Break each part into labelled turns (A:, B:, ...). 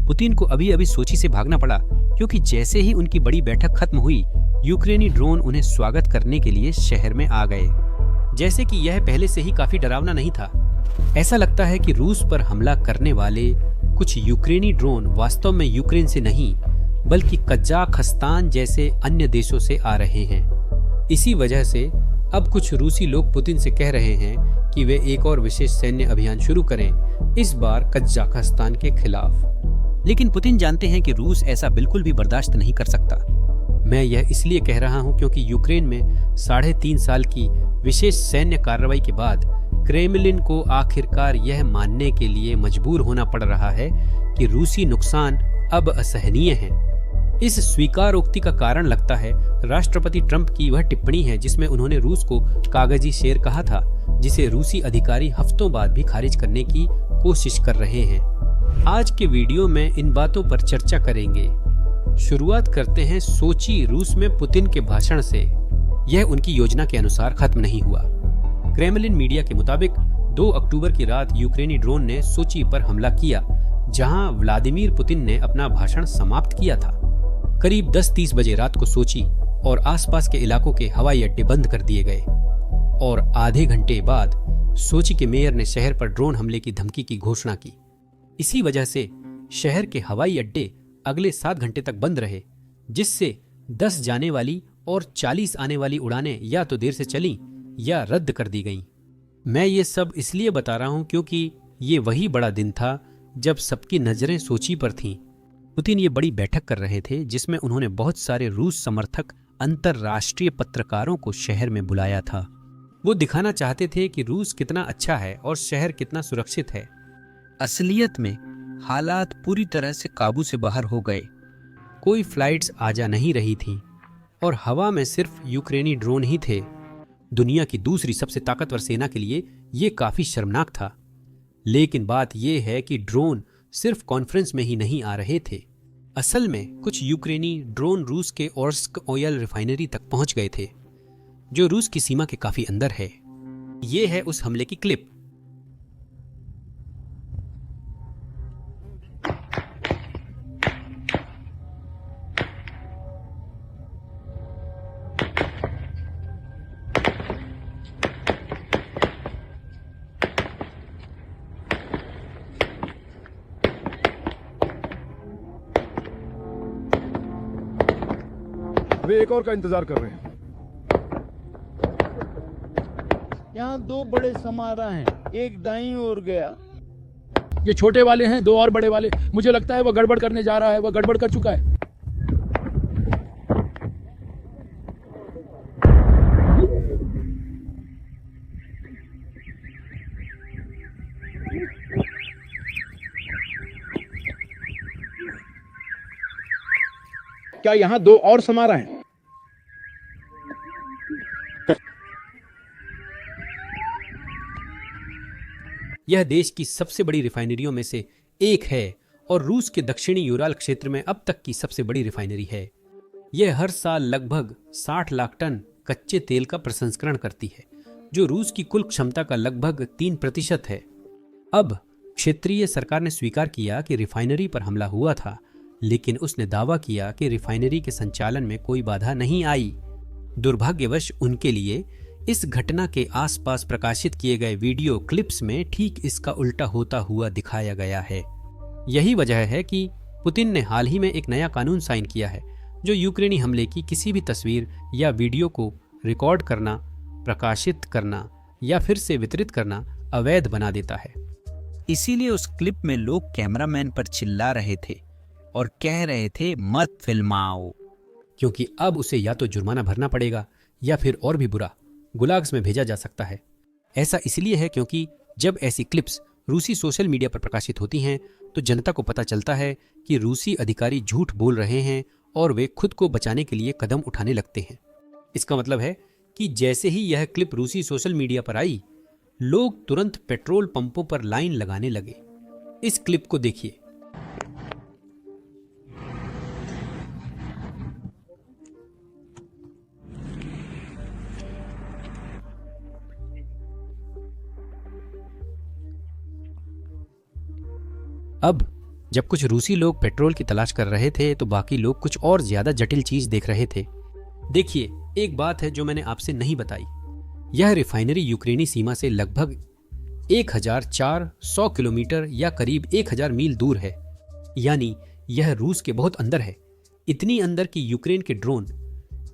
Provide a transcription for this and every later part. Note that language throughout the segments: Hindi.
A: पुतिन को अभी अभी सोची से भागना पड़ा, क्योंकि जैसे ही उनकी बड़ी बैठक खत्म हुई, यूक्रेनी ड्रोन उन्हें स्वागत करने के लिए शहर में आ गए। जैसे कि यह पहले से ही काफी डरावना नहीं था। ऐसा लगता है कि रूस पर हमला करने वाले कुछ यूक्रेनी ड्रोन वास्तव में यूक्रेन से नहीं, बल्कि कजाखस्तान जैसे अन्य देशों से आ रहे हैं। इसी वजह से अब कुछ रूसी लोग पुतिन से कह रहे हैं कि वे एक और विशेष सैन्य अभियान शुरू करें, इस बार कजाखस्तान के खिलाफ। लेकिन पुतिन जानते हैं कि रूस ऐसा बिल्कुल भी बर्दाश्त नहीं कर सकता। मैं यह इसलिए कह रहा हूं क्योंकि यूक्रेन में 3.5 साल की विशेष सैन्य कार्रवाई के बाद क्रेमलिन को आखिरकार यह मानने के लिए मजबूर होना पड़ रहा है कि रूसी नुकसान अब असहनीय है। इस स्वीकारोक्ति का कारण लगता है राष्ट्रपति ट्रंप की वह टिप्पणी है जिसमें उन्होंने रूस को कागजी शेर कहा था, जिसे रूसी अधिकारी हफ्तों बाद भी खारिज करने की कोशिश कर रहे हैं। आज के वीडियो में इन बातों पर चर्चा करेंगे। शुरुआत करते हैं सोची रूस में पुतिन के भाषण से। यह उनकी योजना के अनुसार खत्म नहीं हुआ। क्रेमलिन मीडिया के मुताबिक 2 अक्टूबर की रात यूक्रेनी ड्रोन ने सोची पर हमला किया, जहां व्लादिमीर पुतिन ने अपना भाषण समाप्त किया था। करीब 10:30 बजे रात को सोची और आसपास के इलाकों के हवाई अड्डे बंद कर दिए गए और आधे घंटे बाद सोची के मेयर ने शहर पर ड्रोन हमले की धमकी की घोषणा की। इसी वजह से शहर के हवाई अड्डे अगले 7 घंटे तक बंद रहे, जिससे 10 जाने वाली और 40 आने वाली उड़ानें या तो देर से चलीं या रद्द कर दी गईं। मैं ये सब इसलिए बता रहा हूं क्योंकि ये वही बड़ा दिन था जब सबकी नजरें सोची पर थीं। पुतिन ये बड़ी बैठक कर रहे थे जिसमें उन्होंने बहुत सारे रूस समर्थक अंतर्राष्ट्रीय पत्रकारों को शहर में बुलाया था। वो दिखाना चाहते थे कि रूस कितना अच्छा है और शहर कितना सुरक्षित है। असलियत में हालात पूरी तरह से काबू से बाहर हो गए। कोई फ्लाइट्स आ जा नहीं रही थीं और हवा में सिर्फ यूक्रेनी ड्रोन ही थे। दुनिया की दूसरी सबसे ताकतवर सेना के लिए ये काफी शर्मनाक था। लेकिन बात यह है कि ड्रोन सिर्फ कॉन्फ्रेंस में ही नहीं आ रहे थे। असल में कुछ यूक्रेनी ड्रोन रूस के ओर्स्क ऑयल रिफाइनरी तक पहुंच गए थे, जो रूस की सीमा के काफी अंदर है। ये है उस हमले की क्लिप।
B: वे एक और का इंतजार कर रहे हैं।
C: यहाँ 2 बड़े समारा हैं, एक दाईं ओर गया।
D: ये छोटे वाले हैं, 2 और बड़े वाले। मुझे लगता है वह गड़बड़ करने जा रहा है, वह गड़बड़ कर चुका है।
C: क्या यहाँ 2 और समारा हैं?
A: यह देश की सबसे बड़ी रिफाइनरियों में से एक है और रूस के दक्षिणी यूराल क्षेत्र में अब तक की सबसे बड़ी रिफाइनरी है। यह हर साल लगभग 60 लाख टन कच्चे तेल का प्रसंस्करण करती है, जो रूस की कुल क्षमता का लगभग 3% है। अब क्षेत्रीय सरकार ने स्वीकार किया कि रिफाइनरी पर हमला हुआ था, लेकिन उसने दावा किया कि रिफाइनरी के संचालन में कोई बाधा नहीं आई। दुर्भाग्यवश उनके लिए इस घटना के आसपास प्रकाशित किए गए वीडियो क्लिप्स में ठीक इसका उल्टा होता हुआ दिखाया गया है। यही वजह है कि पुतिन ने हाल ही में एक नया कानून साइन किया है, जो यूक्रेनी हमले की किसी भी तस्वीर या वीडियो को रिकॉर्ड करना, प्रकाशित करना या फिर से वितरित करना अवैध बना देता है।
E: इसीलिए उस क्लिप में लोग कैमरामैन पर चिल्ला रहे थे और कह रहे थे मत फिल्माओ,
A: क्योंकि अब उसे या तो जुर्माना भरना पड़ेगा या फिर और भी बुरा, गुलाग्स में भेजा जा सकता है। ऐसा इसलिए है क्योंकि जब ऐसी क्लिप्स रूसी सोशल मीडिया पर प्रकाशित होती हैं तो जनता को पता चलता है कि रूसी अधिकारी झूठ बोल रहे हैं और वे खुद को बचाने के लिए कदम उठाने लगते हैं। इसका मतलब है कि जैसे ही यह क्लिप रूसी सोशल मीडिया पर आई, लोग तुरंत पेट्रोल पंपों पर लाइन लगाने लगे। इस क्लिप को देखिए। अब जब कुछ रूसी लोग पेट्रोल की तलाश कर रहे थे तो बाकी लोग कुछ और ज्यादा जटिल चीज देख रहे थे। देखिए, एक बात है जो मैंने आपसे नहीं बताई। यह रिफाइनरी यूक्रेनी सीमा से लगभग 1400 किलोमीटर या करीब 1000 मील दूर है। यानी यह रूस के बहुत अंदर है। इतनी अंदर कि यूक्रेन के ड्रोन,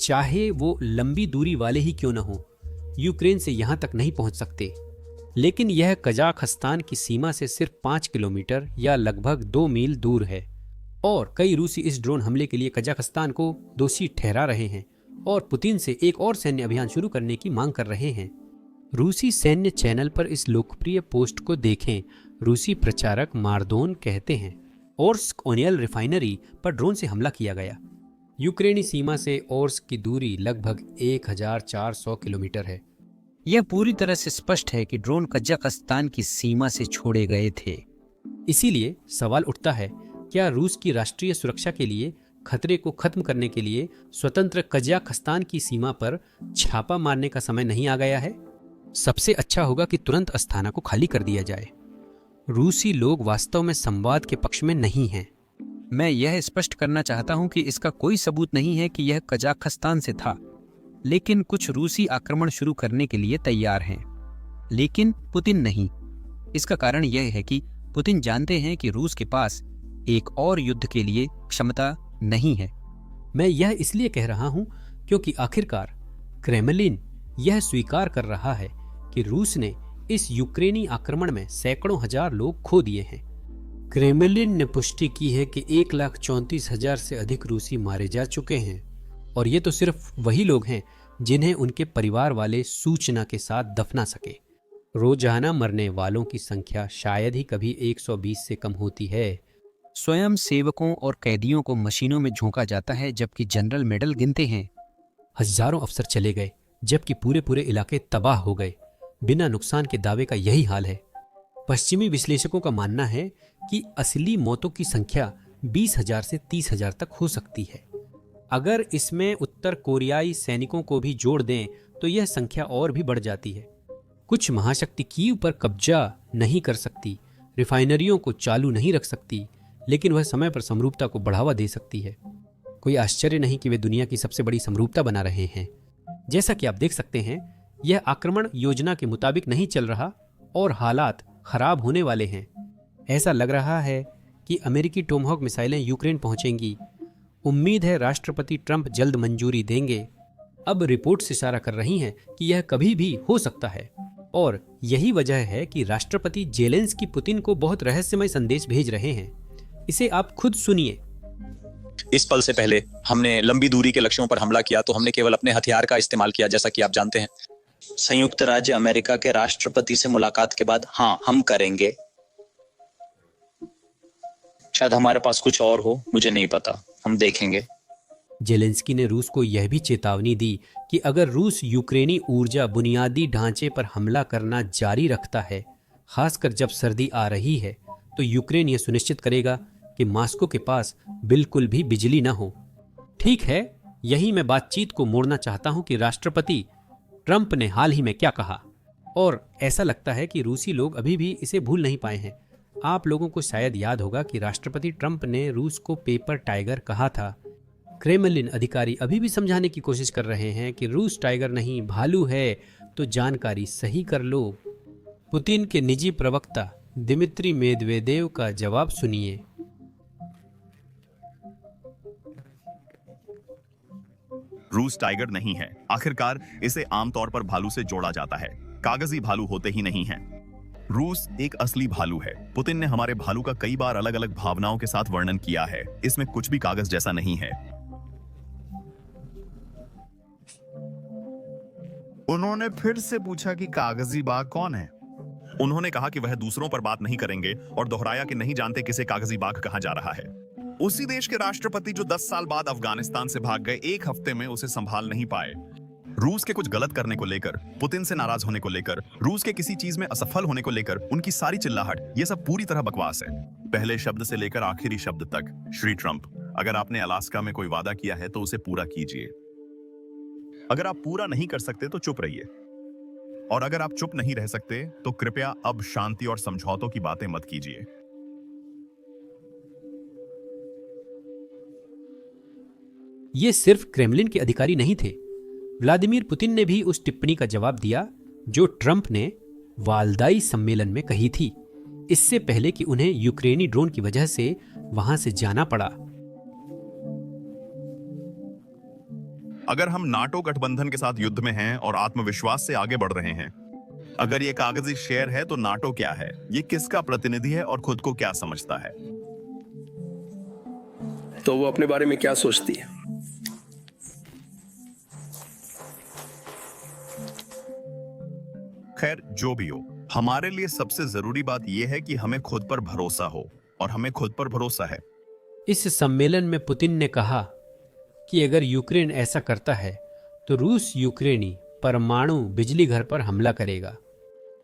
A: चाहे वो लंबी दूरी वाले ही क्यों न हो, यूक्रेन से यहां तक नहीं पहुंच सकते। लेकिन यह कजाखस्तान की सीमा से सिर्फ 5 किलोमीटर या लगभग 2 मील दूर है। और कई रूसी इस ड्रोन हमले के लिए कजाखस्तान को दोषी ठहरा रहे हैं और पुतिन से एक और सैन्य अभियान शुरू करने की मांग कर रहे हैं। रूसी सैन्य चैनल पर इस लोकप्रिय पोस्ट को देखें। रूसी प्रचारक मारदोन कहते हैं, ओर्स्क ओनियल रिफाइनरी पर ड्रोन से हमला किया गया। यूक्रेनी सीमा से ओर्स्क की दूरी लगभग 1400 किलोमीटर है।
E: यह पूरी तरह से स्पष्ट है कि ड्रोन कजाकिस्तान की सीमा से छोड़े गए थे।
A: इसीलिए सवाल उठता है, क्या रूस की राष्ट्रीय सुरक्षा के लिए खतरे को खत्म करने के लिए स्वतंत्र कजाकिस्तान की सीमा पर छापा मारने का समय नहीं आ गया है? सबसे अच्छा होगा कि तुरंत अस्थाना को खाली कर दिया जाए। रूसी लोग वास्तव में संवाद के पक्ष में नहीं हैं।
E: मैं यह स्पष्ट करना चाहता हूं कि इसका कोई सबूत नहीं है कि यह कजाकिस्तान से था, लेकिन कुछ रूसी आक्रमण शुरू करने के लिए तैयार हैं, लेकिन पुतिन नहीं। इसका कारण यह है कि पुतिन जानते हैं कि रूस के पास एक और युद्ध के लिए क्षमता नहीं है।
A: मैं यह इसलिए कह रहा हूं क्योंकि आखिरकार क्रेमलिन यह स्वीकार कर रहा है कि रूस ने इस यूक्रेनी आक्रमण में सैकड़ों हजार लोग खो दिए हैं। क्रेमलिन ने पुष्टि की है कि 1,34,000 से अधिक रूसी मारे जा चुके हैं, और ये तो सिर्फ वही लोग हैं जिन्हें उनके परिवार वाले सूचना के साथ दफना सके। रोजाना मरने वालों की संख्या शायद ही कभी 120 से कम होती है।
E: स्वयं सेवकों और कैदियों को मशीनों में झोंका जाता है, जबकि जनरल मेडल गिनते हैं।
A: हजारों अफसर चले गए, जबकि पूरे पूरे इलाके तबाह हो गए। बिना नुकसान के दावे का यही हाल है। पश्चिमी विश्लेषकों का मानना है कि असली मौतों की संख्या 20,000 से 30,000 तक हो सकती है। अगर इसमें उत्तर कोरियाई सैनिकों को भी जोड़ दें तो यह संख्या और भी बढ़ जाती है। कुछ महाशक्ति कीव पर कब्जा नहीं कर सकती, रिफाइनरियों को चालू नहीं रख सकती, लेकिन वह समय पर समरूपता को बढ़ावा दे सकती है। कोई आश्चर्य नहीं कि वे दुनिया की सबसे बड़ी समरूपता बना रहे हैं। जैसा कि आप देख सकते हैं, यह आक्रमण योजना के मुताबिक नहीं चल रहा और हालात खराब होने वाले हैं। ऐसा लग रहा है कि अमेरिकी टोमहॉक मिसाइलें यूक्रेन पहुंचेंगी। उम्मीद है राष्ट्रपति ट्रंप जल्द मंजूरी देंगे। अब रिपोर्ट्स इशारा कर रही हैं कि यह कभी भी हो सकता है, और यही वजह है कि राष्ट्रपति जेलेंस्की पुतिन को बहुत रहस्यमय संदेश भेज रहे हैं। इसे आप खुद सुनिए।
B: इस पल से पहले हमने लंबी दूरी के लक्ष्यों पर हमला किया तो हमने केवल अपने हथियार का इस्तेमाल किया, जैसा कि आप जानते हैं।
F: संयुक्त राज्य अमेरिका के राष्ट्रपति से मुलाकात के बाद हाँ, हम करेंगे। शायद हमारे पास कुछ और हो, मुझे नहीं पता, हम देखेंगे।
A: जेलेंस्की ने रूस को यह भी चेतावनी दी कि अगर रूस यूक्रेनी ऊर्जा बुनियादी ढांचे पर हमला करना जारी रखता है, खासकर जब सर्दी आ रही है, तो यूक्रेन यह सुनिश्चित करेगा कि मॉस्को के पास बिल्कुल भी बिजली न हो। ठीक है, यही मैं बातचीत को मोड़ना चाहता हूं कि राष्ट्रपति ट्रंप ने हाल ही में क्या कहा, और ऐसा लगता है कि रूसी लोग अभी भी इसे भूल नहीं पाए हैं। आप लोगों को शायद याद होगा कि राष्ट्रपति ट्रंप ने रूस को पेपर टाइगर कहा था। क्रेमलिन अधिकारी अभी भी समझाने की कोशिश कर रहे हैं कि रूस टाइगर नहीं भालू है, तो जानकारी सही कर लो। पुतिन के निजी प्रवक्ता दिमित्री मेदवेदेव का जवाब सुनिए।
G: रूस टाइगर नहीं है। आखिरकार इसे आमतौर पर भालू से जोड़ा जाता है, कागजी भालू होते ही नहीं हैं। रूस एक असली भालू है। पुतिन ने हमारे भालू का कई बार अलग अलग भावनाओं के साथ वर्णन किया है। इसमें कुछ भी कागज जैसा नहीं है।
H: उन्होंने फिर से पूछा कि कागजी बाघ कौन है।
G: उन्होंने कहा कि वह दूसरों पर बात नहीं करेंगे और दोहराया कि नहीं जानते किसे कागजी बाघ कहा जा रहा है। उसी देश के राष्ट्रपति जो 10 साल बाद अफगानिस्तान से भाग गए, एक हफ्ते में उसे संभाल नहीं पाए। रूस के कुछ गलत करने को लेकर, पुतिन से नाराज होने को लेकर, रूस के किसी चीज में असफल होने को लेकर उनकी सारी चिल्लाहट, ये सब पूरी तरह बकवास है। पहले शब्द से लेकर आखिरी शब्द तक। श्री ट्रंप, अगर आपने अलास्का में कोई वादा किया है तो उसे पूरा कीजिए। अगर आप पूरा नहीं कर सकते तो चुप रहिए, और अगर आप चुप नहीं रह सकते तो कृपया अब शांति और समझौतों की बातें मत कीजिए।
A: ये सिर्फ क्रेमलिन के अधिकारी नहीं थे, व्लादिमीर पुतिन ने भी उस टिप्पणी का जवाब दिया जो ट्रंप ने वालदाई सम्मेलन में कही थी, इससे पहले कि उन्हें यूक्रेनी ड्रोन की वजह से वहां से जाना पड़ा।
G: अगर हम नाटो गठबंधन के साथ युद्ध में हैं और आत्मविश्वास से आगे बढ़ रहे हैं, अगर ये कागजी शेयर है तो नाटो क्या है, ये किसका प्रतिनिधि है और खुद को क्या समझता है?
I: तो वो अपने बारे में क्या सोचती है?
G: खैर, जो भी हो, हमारे लिए सबसे जरूरी बात यह है कि हमें खुद पर भरोसा हो, और हमें खुद पर भरोसा है।
A: इस सम्मेलन में पुतिन ने कहा कि अगर यूक्रेन ऐसा करता है तो रूस यूक्रेनी परमाणु बिजली घर पर हमला करेगा।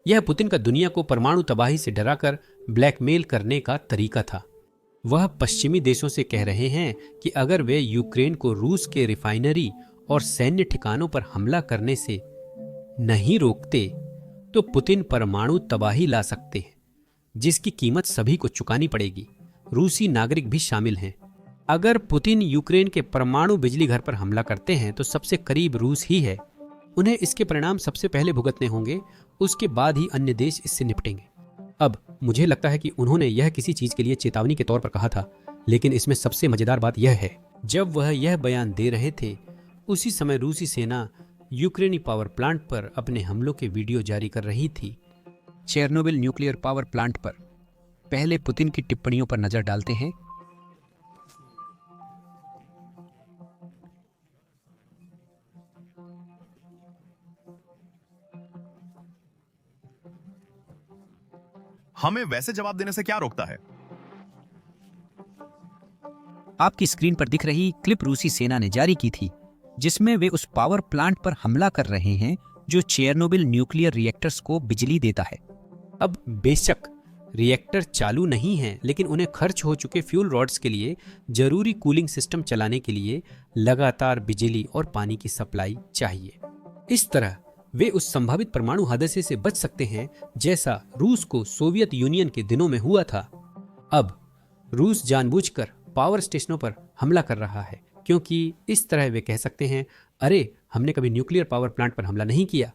A: यह पुतिन का दुनिया को परमाणु तबाही से डराकर ब्लैकमेल करने का तरीका था। वह पश्चिमी देशों से कह रहे हैं कि अगर वे यूक्रेन को रूस के रिफाइनरी और सैन्य ठिकानों पर हमला करने से नहीं रोकते तो पुतिन परमाणु तबाही ला सकते हैं, जिसकी कीमत सभी को चुकानी पड़ेगी। रूसी नागरिक भी शामिल हैं। अगर पुतिन यूक्रेन के परमाणु बिजली घर पर हमला करते हैं तो सबसे करीब रूस ही है। उन्हें इसके परिणाम सबसे पहले भुगतने होंगे, उसके बाद ही अन्य देश इससे निपटेंगे। अब मुझे लगता है कि उन्होंने यह किसी चीज के लिए चेतावनी के तौर पर कहा था, लेकिन इसमें सबसे मजेदार बात यह है, जब वह यह बयान दे रहे थे उसी समय रूसी सेना यूक्रेनी पावर प्लांट पर अपने हमलों के वीडियो जारी कर रही थी।
E: चेरनोबिल न्यूक्लियर पावर प्लांट पर पहले पुतिन की टिप्पणियों पर नजर डालते हैं।
G: हमें वैसे जवाब देने से क्या रोकता है?
E: आपकी स्क्रीन पर दिख रही क्लिप रूसी सेना ने जारी की थी, जिसमें वे उस पावर प्लांट पर हमला कर रहे हैं जो चेरनोबिल न्यूक्लियर रिएक्टर्स को बिजली देता है।
A: अब बेशक रिएक्टर चालू नहीं हैं, लेकिन उन्हें खर्च हो चुके फ्यूल रॉड्स के लिए जरूरी कूलिंग सिस्टम चलाने के लिए लगातार बिजली और पानी की सप्लाई चाहिए। इस तरह वे उस संभावित परमाणु हादसे से बच सकते हैं जैसा रूस को सोवियत यूनियन के दिनों में हुआ था। अब रूस जानबूझकर पावर स्टेशनों पर हमला कर रहा है, क्योंकि इस तरह वे कह सकते हैं, अरे हमने कभी न्यूक्लियर पावर प्लांट पर हमला नहीं किया,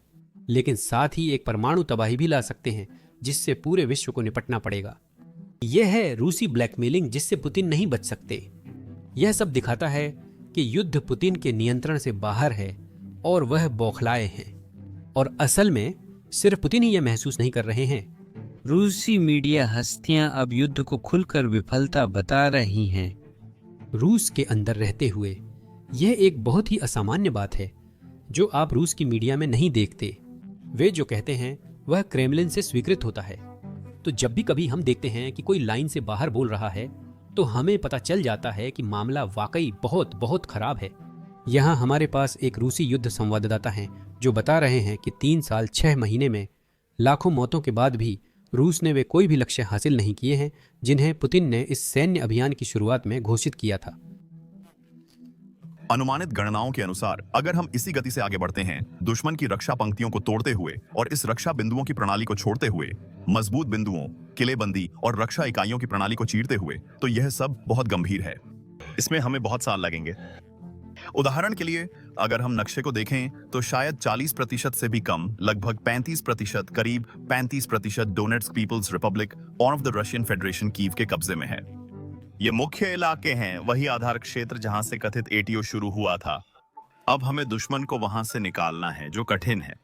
A: लेकिन साथ ही एक परमाणु तबाही भी ला सकते हैं जिससे पूरे विश्व को निपटना पड़ेगा। यह है रूसी ब्लैकमेलिंग जिससे पुतिन नहीं बच सकते। यह सब दिखाता है कि युद्ध पुतिन के नियंत्रण से बाहर है और वह बौखलाए हैं, और असल में सिर्फ पुतिन ही यह महसूस नहीं कर रहे हैं।
E: रूसी मीडिया हस्तियां अब युद्ध को खुलकर विफलता बता रही हैं।
A: रूस के अंदर रहते हुए यह एक बहुत ही असामान्य बात है जो आप रूस की मीडिया में नहीं देखते। वे जो कहते हैं वह क्रेमलिन से स्वीकृत होता है। तो जब भी कभी हम देखते हैं कि कोई लाइन से बाहर बोल रहा है तो हमें पता चल जाता है कि मामला वाकई बहुत बहुत खराब है। यहाँ हमारे पास एक रूसी युद्ध संवाददाता हैं जो बता रहे हैं कि 3 साल 6 महीने में लाखों मौतों के बाद भी रूस ने वे कोई भी लक्ष्य हासिल नहीं किए हैं जिन्हें पुतिन ने इस सैन्य अभियान की शुरुआत में घोषित किया था।
G: अनुमानित गणनाओं के अनुसार अगर हम इसी गति से आगे बढ़ते हैं, दुश्मन की रक्षा पंक्तियों को तोड़ते हुए और इस रक्षा बिंदुओं की प्रणाली को छोड़ते हुए, मजबूत बिंदुओं, किलेबंदी और रक्षा इकाइयों की प्रणाली को चीरते हुए, तो यह सब बहुत गंभीर है। इसमें हमें बहुत साल लगेंगे। उदाहरण के लिए अगर हम नक्शे को देखें तो शायद 40% से भी कम, लगभग 35%, करीब 35% Donetsk People's Republic of the Russian Federation Kyiv के कब्जे में है। ये मुख्य इलाके हैं, वही आधार क्षेत्र जहां से कथित एटीओ शुरू हुआ था। अब हमें दुश्मन को वहां से निकालना है, जो कठिन है।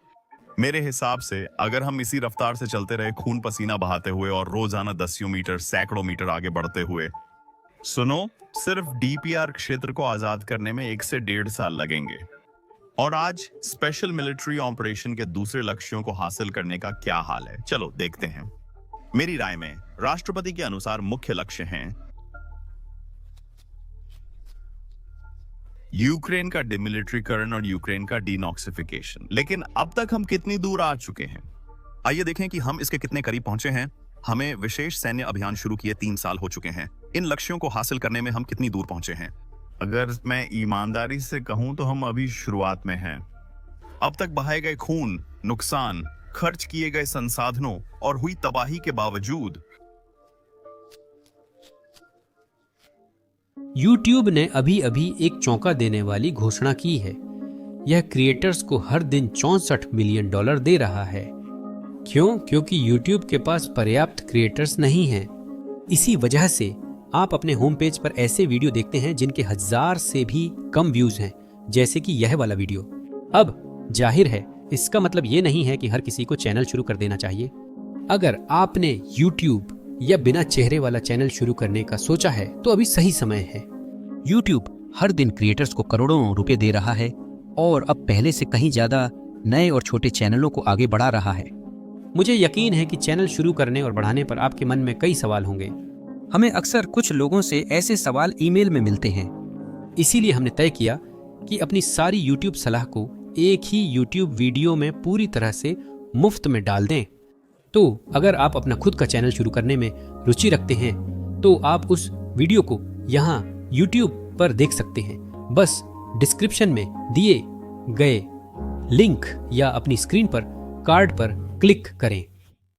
G: मेरे हिसाब से अगर हम इसी रफ्तार से चलते रहे, खून पसीना बहाते हुए और रोजाना दसियों मीटर, सैकड़ों मीटर आगे बढ़ते हुए, सुनो, सिर्फ डीपीआर क्षेत्र को आजाद करने में 1 से 1.5 साल लगेंगे। और आज स्पेशल मिलिट्री ऑपरेशन के दूसरे लक्ष्यों को हासिल करने का क्या हाल है, चलो देखते हैं। मेरी राय में राष्ट्रपति के अनुसार मुख्य लक्ष्य हैं यूक्रेन का डिमिलिट्रीकरण और यूक्रेन का डीनॉक्सिफिकेशन। लेकिन अब तक हम कितनी दूर आ चुके हैं? आइए देखें कि हम इसके कितने करीब पहुंचे हैं। हमें विशेष सैन्य अभियान शुरू किए 3 साल हो चुके हैं। इन लक्ष्यों को हासिल करने में हम कितनी दूर पहुंचे हैं?
H: अगर मैं ईमानदारी से कहूं तो हम अभी शुरुआत में हैं।
G: अब तक बहाए गए खून, नुकसान, खर्च किए गए संसाधनों और हुई तबाही के बावजूद
A: YouTube ने अभी अभी एक चौंका देने वाली घोषणा की है। यह क्रिएटर्स को हर दिन $64 मिलियन दे रहा है। क्यों? क्योंकि YouTube के पास पर्याप्त क्रिएटर्स नहीं हैं। इसी वजह से आप अपने होम पेज पर ऐसे वीडियो देखते हैं जिनके 1000 से भी कम व्यूज हैं, जैसे कि यह वाला वीडियो। अब जाहिर है इसका मतलब ये नहीं है कि हर किसी को चैनल शुरू कर देना चाहिए। अगर आपने YouTube या बिना चेहरे वाला चैनल शुरू करने का सोचा है तो अभी सही समय है।
E: YouTube हर दिन क्रिएटर्स को करोड़ों रुपए दे रहा है और अब पहले से कहीं ज्यादा नए और छोटे चैनलों को आगे बढ़ा रहा है।
A: मुझे यकीन है कि चैनल शुरू करने और बढ़ाने पर आपके मन में कई सवाल होंगे।
E: हमें अक्सर कुछ लोगों से ऐसे सवाल ईमेल में मिलते हैं।
A: इसीलिए हमने तय किया कि अपनी सारी YouTube सलाह को एक ही YouTube वीडियो में पूरी तरह से मुफ्त में डाल दें। तो अगर आप अपना खुद का चैनल शुरू करने में रुचि रखते हैं तो आप उस वीडियो को यहाँ YouTube पर देख सकते हैं। बस डिस्क्रिप्शन में दिए गए लिंक या अपनी स्क्रीन पर कार्ड पर क्लिक करें।